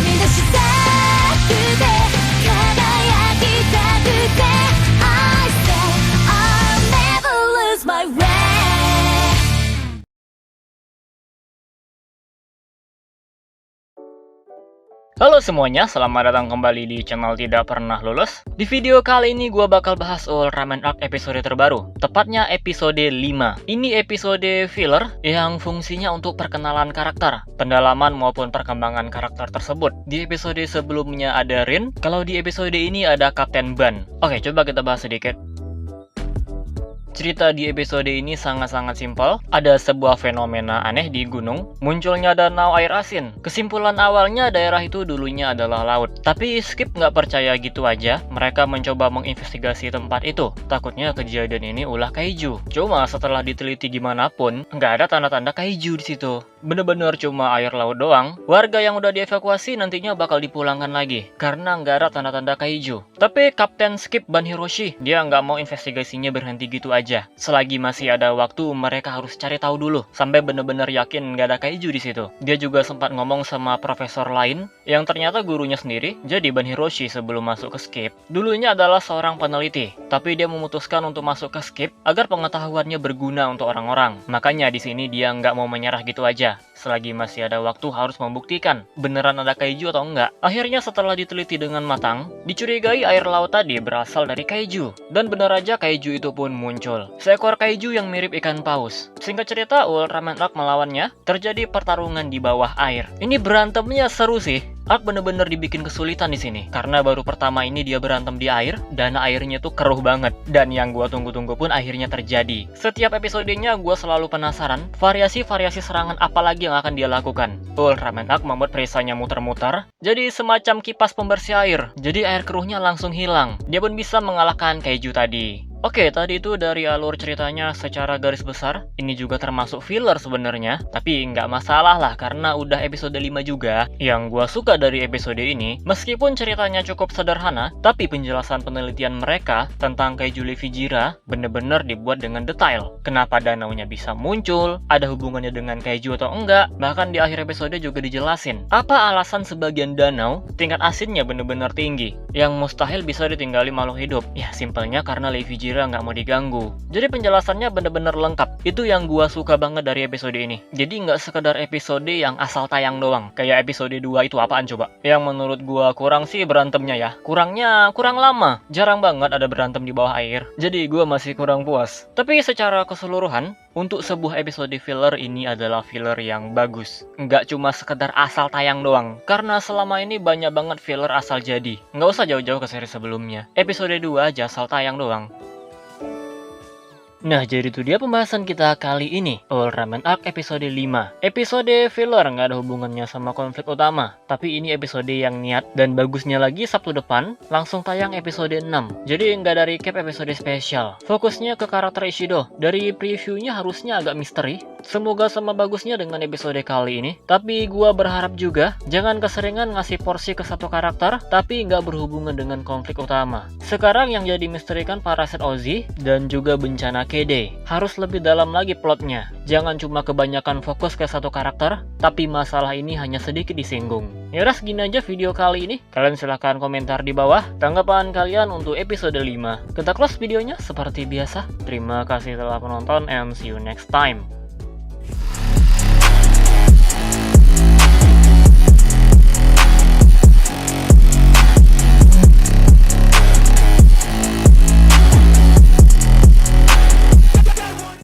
出したくて輝きたくて I say I'll never lose my way. Halo semuanya, selamat datang kembali di channel Tidak Pernah Lulus. Di video kali ini gue bakal bahas Ultraman Arc episode terbaru, tepatnya episode 5. Ini episode filler yang fungsinya untuk perkenalan karakter, pendalaman maupun perkembangan karakter tersebut. Di episode sebelumnya ada Rin, kalau di episode ini ada Kapten Ban. Oke, coba kita bahas sedikit. Cerita di episode ini sangat-sangat simpel. Ada sebuah fenomena aneh di gunung, munculnya danau air asin. Kesimpulan awalnya daerah itu dulunya adalah laut. Tapi Skip nggak percaya gitu aja. Mereka mencoba menginvestigasi tempat itu. Takutnya kejadian ini ulah kaiju. Cuma setelah diteliti gimana pun, nggak ada tanda-tanda kaiju di situ. Bener-bener cuma air laut doang. Warga yang udah dievakuasi nantinya bakal dipulangkan lagi karena nggak ada tanda-tanda kaiju. Tapi Kapten Skip Ban Hiroshi, dia nggak mau investigasinya berhenti gitu aja. Selagi masih ada waktu, mereka harus cari tahu dulu sampai bener-bener yakin nggak ada kaiju di situ. Dia juga sempat ngomong sama profesor lain yang ternyata gurunya sendiri. Jadi Ban Hiroshi sebelum masuk ke Skip dulunya adalah seorang peneliti, tapi dia memutuskan untuk masuk ke Skip agar pengetahuannya berguna untuk orang-orang. Makanya di sini dia nggak mau menyerah gitu aja. Selagi masih ada waktu harus membuktikan beneran ada kaiju atau enggak. Akhirnya setelah diteliti dengan matang, dicurigai air laut tadi berasal dari kaiju. Dan bener aja kaiju itu pun muncul. Seekor kaiju yang mirip ikan paus. Singkat cerita, Ultraman Arc melawannya. Terjadi pertarungan di bawah air. Ini berantemnya seru sih. Arc bener-bener dibikin kesulitan di sini karena baru pertama ini dia berantem di air dan airnya tuh keruh banget. Dan yang gua tunggu-tunggu pun akhirnya terjadi. Setiap episodenya gua selalu penasaran variasi-variasi serangan apa lagi yang akan dia lakukan. Ultraman Arc membuat perisainya muter-muter jadi semacam kipas pembersih air. Jadi air keruhnya langsung hilang. Dia pun bisa mengalahkan kaiju tadi. Oke, tadi itu dari alur ceritanya secara garis besar. Ini juga termasuk filler sebenarnya, tapi nggak masalah lah karena udah episode 5 juga. Yang gua suka dari episode ini, meskipun ceritanya cukup sederhana, tapi penjelasan penelitian mereka tentang kaiju Levi Jira bener-bener dibuat dengan detail. Kenapa danaunya bisa muncul, ada hubungannya dengan kaiju atau enggak, bahkan di akhir episode juga dijelasin. Apa alasan sebagian danau tingkat asinnya bener-bener tinggi, yang mustahil bisa ditinggali makhluk hidup? Ya, simpelnya karena Levi Jira nggak mau diganggu. Jadi penjelasannya bener-bener lengkap. Itu yang gua suka banget dari episode ini. Jadi nggak sekedar episode yang asal tayang doang. Kayak episode 2 itu apaan coba? Yang menurut gua kurang sih berantemnya ya. Kurang lama. Jarang banget ada berantem di bawah air. Jadi gua masih kurang puas. Tapi secara keseluruhan, untuk sebuah episode filler ini adalah filler yang bagus. Nggak cuma sekedar asal tayang doang. Karena selama ini banyak banget filler asal jadi. Nggak usah jauh-jauh ke seri sebelumnya. Episode 2 aja asal tayang doang. Nah, jadi itu dia pembahasan kita kali ini, Ultraman Arc episode 5. Episode filler nggak ada hubungannya sama konflik utama, tapi ini episode yang niat, dan bagusnya lagi Sabtu depan langsung tayang episode 6. Jadi nggak ada recap episode spesial. Fokusnya ke karakter Ishido. Dari previewnya harusnya agak misteri. Semoga sama bagusnya dengan episode kali ini. Tapi gua berharap juga jangan keseringan ngasih porsi ke satu karakter, tapi nggak berhubungan dengan konflik utama. Sekarang yang jadi misteri kan Parasit Ozzy dan juga bencana KD. Harus lebih dalam lagi plotnya. Jangan cuma kebanyakan fokus ke satu karakter, tapi masalah ini hanya sedikit disinggung. Yaudah, segini aja video kali ini. Kalian silahkan komentar di bawah tanggapan kalian untuk episode 5. Kita close videonya seperti biasa. Terima kasih telah menonton and see you next time.